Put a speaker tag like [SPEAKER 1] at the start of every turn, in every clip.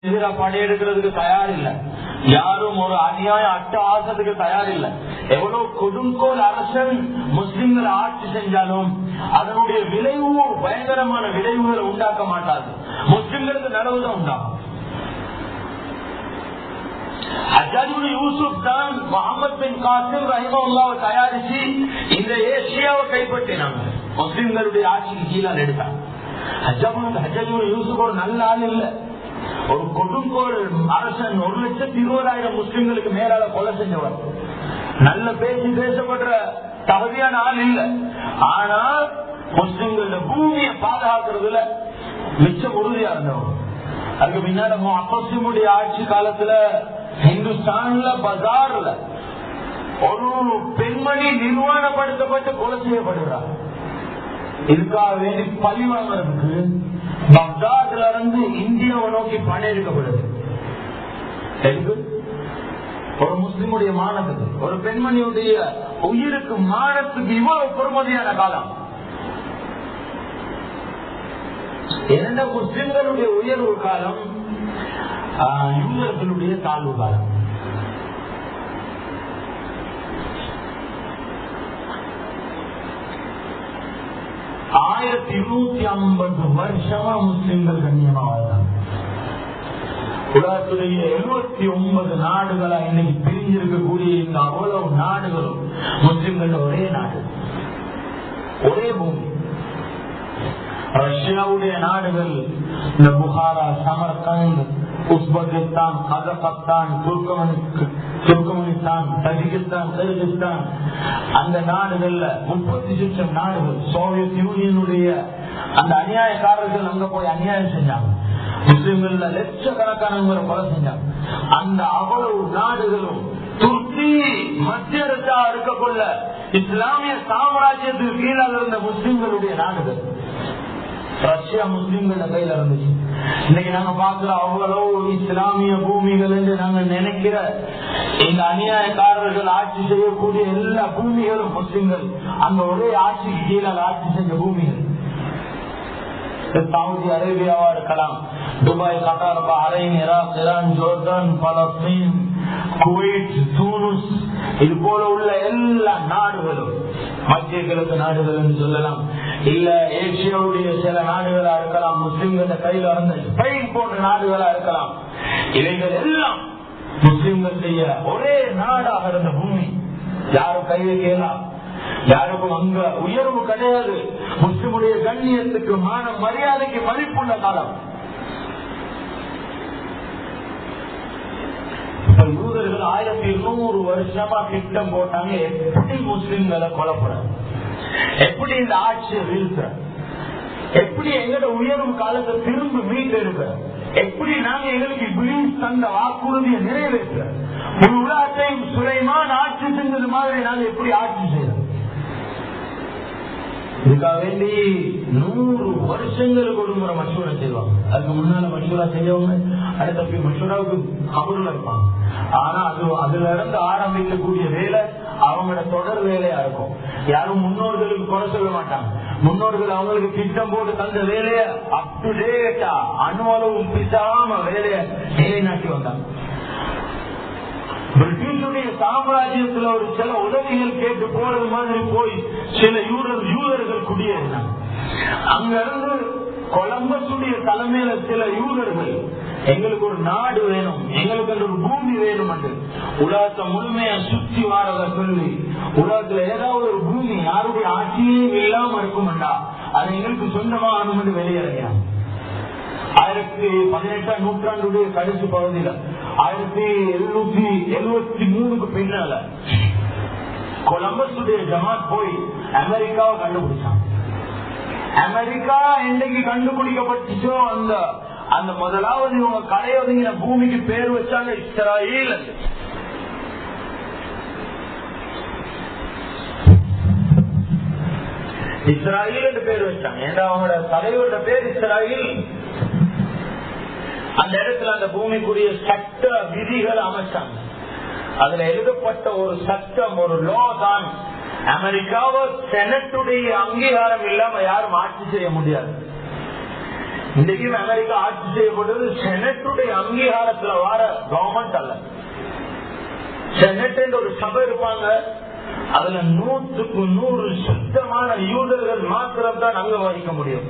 [SPEAKER 1] எதிராக படையெடுக்கிறதுக்கு தயார் இல்ல, யாரும் ஒரு அநியாய அட்டவாசத்துக்கு தயார் இல்ல. எவ்வளவு கொடுங்கோல் அரசன் முஸ்லிம்களை ஆட்சி செஞ்சாலும் அதனுடைய விளைவு பயங்கரமான விளைவுகளை உண்டாக்க மாட்டாது. முஸ்லிம்களுக்கு நலவுதான் உண்டாகும். ஹஜ்ஜாஜ் யூசுப் தான் முஹம்மது பின் காசிம் ரஹிமஹுல்லாஹ் தயாரிச்சு இந்த ஏசியாவை கைப்பற்றினாங்க, முஸ்லிம்களுடைய ஆட்சிக்கு கீழே எடுத்தாங்க. ஹஜ்ஜாஜ் யூசுப் ஒரு நல்ல ஆள் இல்ல, ஒரு கொடுங்கோல் அரசன். 1,20,000 முஸ்லிம்களுக்கு மேலால கொலை செஞ்சவர், நல்ல பேசி பேசப்படுற தகுதியான ஆள் இல்ல. ஆனா முஸ்லிம்கள பூமியை பாதுகாக்கிறதுல மிச்சம் உறுதியா இருந்தவர். அதுக்கு பின்னாடி முஅத்தஸிமுடைய ஆட்சி காலத்துல இந்துஸ்தான்ல பஜார்ல ஒரு பெண்மணி நிர்வாணப்படுத்தப்பட்டு கொலை செய்யப்படுகிறார். இதுக்காக வேண்டி பழி வாங்குறதுக்கு பக்தாத்ல இருந்து இந்தியாவை நோக்கி பணம் எடுக்கப்படுது. ஒரு முஸ்லிமுடைய மானத்துக்கு, ஒரு பெண்மணியுடைய உயிருக்கு, மானத்துக்கு இவ்வளவு பொறுமதியான காலம். இரண்ட முஸ்லிம்களுடைய உயர்வு காலம், யூதர்களுடைய தாழ்வு காலம். ஆயிரத்தி 250 வருஷமா முஸ்லிம்கள் கண்ணியமா வாழ்ந்தாங்க. உலகத்துடைய 79 நாடுகளா இன்னைக்கு பிரிஞ்சிருக்கக்கூடிய இந்த அவ்வளவு நாடுகளும் முஸ்லிம்கள் ஒரே நாடு, ஒரே பூமி. ரஷ்யாவுடைய நாடுகள் இந்த Bukhara, Samarkand, Uzbekistan, Kazakhstan, Turkmenistan, Tajikistan, Kyrgyzstan, அந்த நாடுகள்ல 30 லட்சம் நாடுகள். சோவியத் யூனியனுடைய அந்த அநியாயக்காரர்கள் அங்க போய் அநியாயம் செஞ்சாங்க, முஸ்லிம்கள்ல லட்சக்கணக்கானவங்களை கொலை செஞ்சாங்க. அந்த அவ்வளவு நாடுகளும் துருக்கி மத்திய அரசா இருக்கக்குள்ள இஸ்லாமிய சாம்ராஜ்யத்துக்கு கீழாக இருந்த முஸ்லிம்களுடைய நாடுகள். ரஷ்யா முஸ்லிம்கள கையில இருந்துச்சு. இன்னைக்கு நாங்க பாக்குற அவ்வளவு இஸ்லாமிய பூமிகள் என்று நாங்க நினைக்கிற இந்த அநியாயக்காரர்கள் ஆட்சி செய்யக்கூடிய எல்லா பூமிகளும் முஸ்லிம்கள் அங்க ஒரே ஆட்சிக்கு கீழே ஆட்சி செஞ்ச பூமிகள். சவுதி அரேபியாவா இருக்கலாம், Dubai, Qatar, Bahrain, Iraq, Iran, Jordan, Palestine, Kuwait, தூனுஸ், இது போல உள்ள எல்லா நாடுகளும் மத்திய கிழக்கு நாடுகள் என்று சொல்லலாம், இல்ல ஏசியாவுடைய சில நாடுகளா இருக்கலாம், முஸ்லிம்கள கையில இருந்த ஸ்பெயின் போன்ற நாடுகளா இருக்கலாம். இவைகள் எல்லாம் முஸ்லிம்கள் செய்ய ஒரே நாடாக இருந்த பூமி. யாரும் கை வைக்கலாம், யாருக்கும் அங்க உயர்வு கிடையாது. முஸ்லிமுடைய கண்ணியத்துக்கு, மான மரியாதைக்கு மதிப்புள்ள காலம். யூதர்கள் 1200 வருஷமா திட்டம் போட்டாங்க, எப்படி முஸ்லிம்களை கொலைப்பட, எப்படி இந்த ஆட்சியை வீழ்த்த, எப்படி எங்களோட உயர்வு காலத்தை திரும்ப மீட்டு எடுக்க, எப்படி நாங்க எங்களுக்கு இப்லீஸ் தந்த வாக்குறுதியை நிறைவேற்ற, ஒரு உலகத்தையும் சுலைமான் ஆட்சி செஞ்சது மாதிரி நாங்க எப்படி ஆட்சி செய்யறோம். இதுக்காக வேண்டி 100 வருஷங்களுக்கு ஒரு முறை மசூரா செய்வாங்க. அதுக்கு முன்னால மசூரா செய்யவங்க அடுத்த மசூராவுக்கு கபூர்ல இருப்பாங்க. ஆனா அதுல இருந்து ஆரம்பிக்கக்கூடிய வேலை அவங்களோட தொடர் வேலையா இருக்கும். யாரும் முன்னோர்களுக்கு குறை சொல்ல மாட்டாங்க. முன்னோர்கள் அவங்களுக்கு திட்டம் போட்டு தந்த வேலைய அப் டு டேட்டா அணுவளவும் பிசாம வேலைய நிலைநாட்டி வந்தாங்க. பிரிட்டிஷுடைய சாம்ராஜ்யத்துல ஒரு சில உதவிகள் கேட்டு போறது மாதிரி போய் சில யூதர்கள் குடியேறினாங்க. அங்க இருந்து கொலம்பஸுடைய தலைமையில சில யூதர்கள் எங்களுக்கு ஒரு நாடு வேணும், எங்களுக்கு ஒரு பூமி வேணும் என்று உலகத்தை முழுமையா சுற்றி வாரத சொல்லி, உலகத்துல ஏதாவது ஒரு பூமி யாருடைய ஆட்சியும் இல்லாம இருக்கும்டா அது எங்களுக்கு சொந்தமாகணும் என்று வெளியேறாங்க. 18ஆம் நூற்றாண்டுடைய கடைசி பகுதியில 1773 பின்னால கொலம்பஸுடைய ஜமாத் போய் அமெரிக்காவை கண்டுபிடிச்சாங்க. அமெரிக்கா என்னைக்கு கண்டுபிடிக்கப்பட்டுச்சோ அந்த முதலாவது இவங்க கடையொதுங்கின பூமிக்கு பேர் வச்சாங்க இஸ்ராயேல். இஸ்ராயேல் என்று பேர் வச்சாங்க. ஏன்னா அவங்களோட தலைவரோட பேர் இஸ்ராயேல். அந்த இடத்துல அந்த பூமிக்குரிய சட்ட விதிகள் அமைச்சாங்க. அதுல எழுதப்பட்ட ஒரு சட்டம், ஒரு லா தான் அமெரிக்காவை செனட்டுடைய அங்கீகாரம் இல்லாம யாரும் ஆட்சி செய்ய முடியாது. இன்றைக்கும் அமெரிக்கா ஆட்சி செய்யப்பட்டது செனட்டுடைய அங்கீகாரத்துல வர கவர்மெண்ட் அல்ல. செனட் என்ற ஒரு சபை இருப்பாங்க, அதுல 100க்கு 100 சுத்தமான யூதர்கள் மாத்திரம் தான் அங்க வகிக்க முடியும்.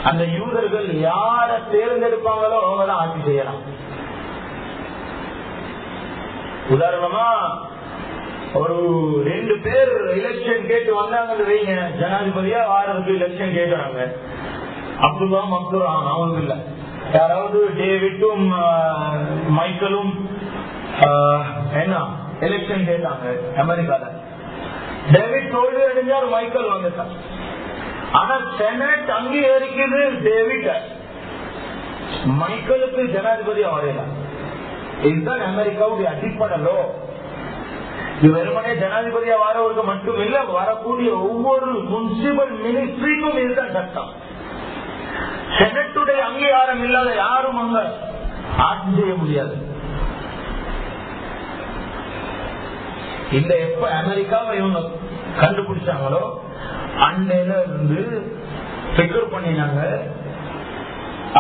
[SPEAKER 1] அந்த யூதர்கள் யார தேர்ந்தெடுப்பாங்களோ அவங்கதான் ஆட்சி செய்யலாம். உதாரணமா ஒரு 2 பேர் எலெக்ஷன் கேட்டு வந்தாங்கன்னு வைங்க, ஜனாதிபதியா வாரதுக்கு எலெக்ஷன் கேட்கிறாங்க. அப்துல்லா மக்துரான் அவங்க இல்ல, யாராவது டேவிட்டும் மைக்கேலும் என்ன எலெக்ஷன் கேட்டாங்க அமெரிக்கால. டேவிட் தோல்வி அடைஞ்சார், மைக்கேல் வந்துட்டார். ஆனா செனட் அங்கீகரிக்குது டேவிட், மைக்கேலுக்கு ஜனாதிபதியா வரையல. இதுதான் அமெரிக்காவுடைய அடிப்படை லோ. இது வெறுமனே ஜனாதிபதியா வரவருக்கு மட்டும் இல்ல, வரக்கூடிய ஒவ்வொரு முனிசிபல் மினிஸ்ட்ரிக்கும் இதுதான் சட்டம். செனட்டுடைய அங்கீகாரம் இல்லாத யாரும் அங்க ஆட்சி செய்ய முடியாது. இந்த எப்ப அமெரிக்காவை இவங்க கண்டுபிடிச்சாங்களோ அன்னையில இருந்து செக்யூர் பண்ணினாங்க,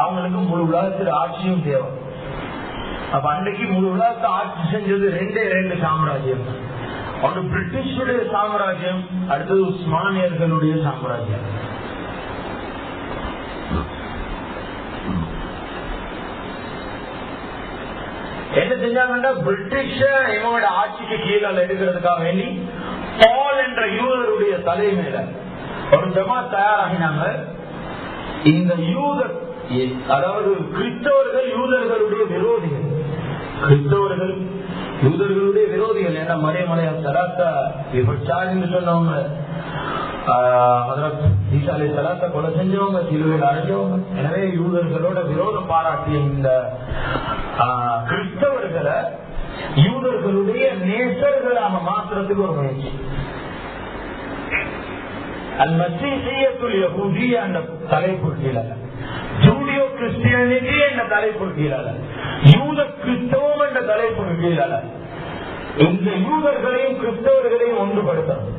[SPEAKER 1] அவங்களுக்கு முழு உலகத்தில் ஆட்சியும் தேவை. அப்ப அன்றைக்கு முழு உலகத்தை ஆட்சி செஞ்சது 2 சாம்ராஜ்யம். ஒன்று பிரிட்டிஷுடைய சாம்ராஜ்யம், அடுத்தது உஸ்மானியர்களுடைய சாம்ராஜ்யம். என்ன செஞ்சாங்கன்னா, பிரிட்டிஷ இவங்களோட ஆட்சிக்கு கீழே எடுக்கிறதுக்காக வேண்டி பால் என்ற யூதருடைய தலைமையில ஒரு ஜமாத் தயாராகினாங்க. இந்த யூதர், அதாவது கிறிஸ்தவர்கள் யூதர்களுடைய விரோதிகள், கிறிஸ்தவர்கள் யூதர்களுடைய விரோதிகள். ஏன்னா மறைமலையா சலாத்தா விபச்சாரின்னு சொன்னவங்க, ஈசா அலைஹி ஸலாத்தை கொலை செஞ்சவங்க, சிலுவையில் அடைஞ்சவங்க. எனவே யூதர்களோட விரோதம் பாராட்டிய இந்த கிறிஸ்தவர்களை யூதர்களுடைய நேசர்களாக மாற்றுறதுக்கு ஒரு முயற்சி. அல்-மஸீஹிய்யத்துல் யஹூதிய்யா என்ற தலைப்பு கீழ, ஜூடியோ கிறிஸ்டியானிட்டி என்ற தலைப்பு கீழ, யூத கிறிஸ்தவம் என்ற தலைப்பு கீழ இந்த யூதர்களையும் கிறிஸ்தவர்களையும் ஒன்றுபடுத்தணும்.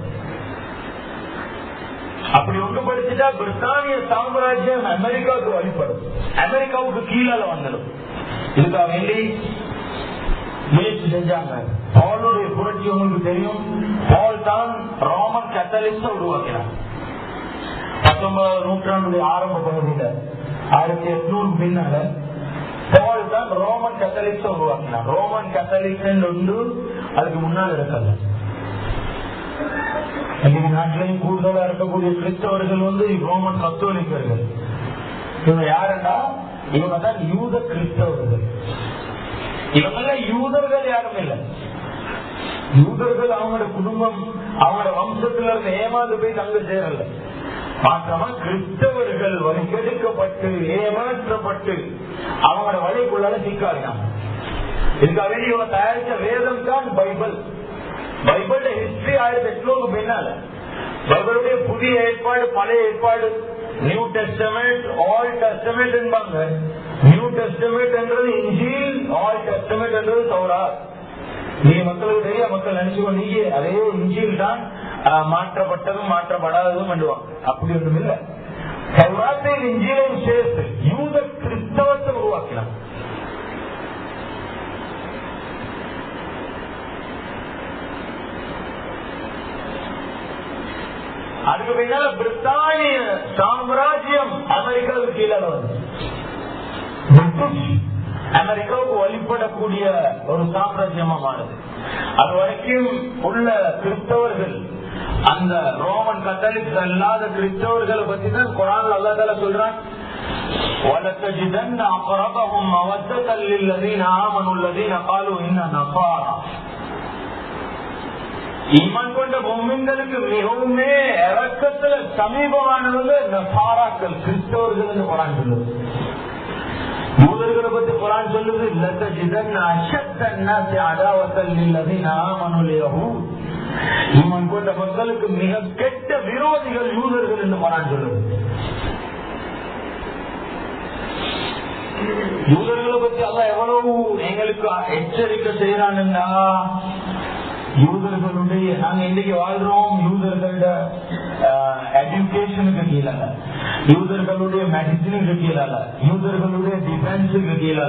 [SPEAKER 1] அப்படி ஒன்றுபடுத்திட்டா பிரித்தானிய சாம்ராஜ்யம் அமெரிக்காவுக்கு வழிபடும், அமெரிக்காவுக்கு கீழே வந்துடும். இதுக்காக வேண்டி முயற்சி செஞ்சாங்க. பாலுடைய புரட்சி உங்களுக்கு தெரியும். பால் தான் ரோமன் கத்தோலிக்ஸை உருவாக்கினார். 19ஆம் நூற்றாண்டுடைய ஆரம்ப பகுதியில 1800 பின்னால பால் தான் ரோமன் கத்தோலிக்ஸை உருவாக்கினார். ரோமன் கத்தோலிக்ஸ் ஒன்று அதுக்கு முன்னால் இருக்கல. இன்னைக்கு நாட்டிலையும் கூடுதலா இருக்கக்கூடிய கிறிஸ்தவர்கள் ரோமன் கத்தோலிக்கர்கள். இவங்க யாருன்னா, இவங்க தான் யூத கிறிஸ்தவர்கள். இவங்க யூதர்கள் யாரும் இல்லை. யூதர்கள் அவங்களோட குடும்பம், அவங்களோட வம்சத்துல இருந்து ஏமாந்து போய் தங்க சேரல. மாற்றமா கிறிஸ்தவர்கள் வழிகெடுக்கப்பட்டு ஏமாற்றப்பட்டு அவங்களோட வழிக்குள்ளால சிக்காடினாங்க. இதுக்காக வேண்டி இவங்க தயாரிச்ச வேதம் தான் பைபிள். பைபிளோட ஹிஸ்டரி 1800 பின்னால. பைபிளுடைய புதிய ஏற்பாடு, பழைய ஏற்பாடு, நியூ டெஸ்டமெண்ட், ஆல் டெஸ்டமெண்ட் என்பாங்க. நியூ டெஸ்டமெண்ட் என்றது இன்ஜீல், ஆல் டெஸ்டமெண்ட் என்றது தௌராத். நீங்க மக்களுக்கு தெரிய மக்கள் நினைச்சுக்கோ, நீங்க அதே இன்ஜீல் தான் மாற்றப்பட்டதும் மாற்றப்படாததும் பண்ணுவாங்க. அப்படி ஒன்றும் இல்லை. தௌராத்தையும் இன்ஜீலையும் சேர்த்து யூத கிறிஸ்தவத்தை உருவாக்கினாங்க. அதுக்கு பின்னால பிரித்தானிய சாம்ராஜ்யம் அமெரிக்காவுக்கு கீழே வந்து பிரிட்டிஷ் அமெரிக்காவுக்கு வழிபடக்கூடிய ஒரு சாம்ராஜ்யமா மாறுது. அது வரைக்கும் உள்ள கிறிஸ்தவர்கள், அந்த ரோமன் கத்தோலிக்ஸ் அல்லாத கிறிஸ்தவர்களை பத்தி தான் குர்ஆன்ல அல்லாஹ் தஆலா சொல்றான். وَلَتَجِدَنَّ أَقْرَبَهُمْ مَوَدَّةً لِلَّذِينَ آمَنُوا الَّذِينَ قَالُوا إِنَّا نَصَارَى. ஈமான் கொண்ட முஃமின்களுக்கு மிகவுமே இரக்கத்துல சமீபமானவங்க நசாராக்கள், கிறிஸ்தவர்கள் என்று குர்ஆன் சொல்லுது. யூதர்களை பத்தி குர்ஆன் சொல்லுது, لَتَجِدَنَّ أَشَدَّ النَّاسِ عَدَاوَةً لِلَّذِينَ آمَنُوا الْيَهُودَ. ஈமான் கொண்ட மக்களுக்கு மிக கெட்ட விரோதிகள் யூதர்கள் என்று குர்ஆன் சொல்லுது. யூதர்களை பத்தி அல்லாஹ் எவ்வளவு எங்களுக்கு எச்சரிக்கை செய்யறான்னா, யூதர்களுடைய நாங்க இன்னைக்கு வாழ்றோம், யூதர்கள எஜுகேஷனுக்கு கீழே, யூதர்களுடைய மெடிசினுக்கு கீழே, யூதர்களுடைய டிஃபென்ஸுக்கு கீழே,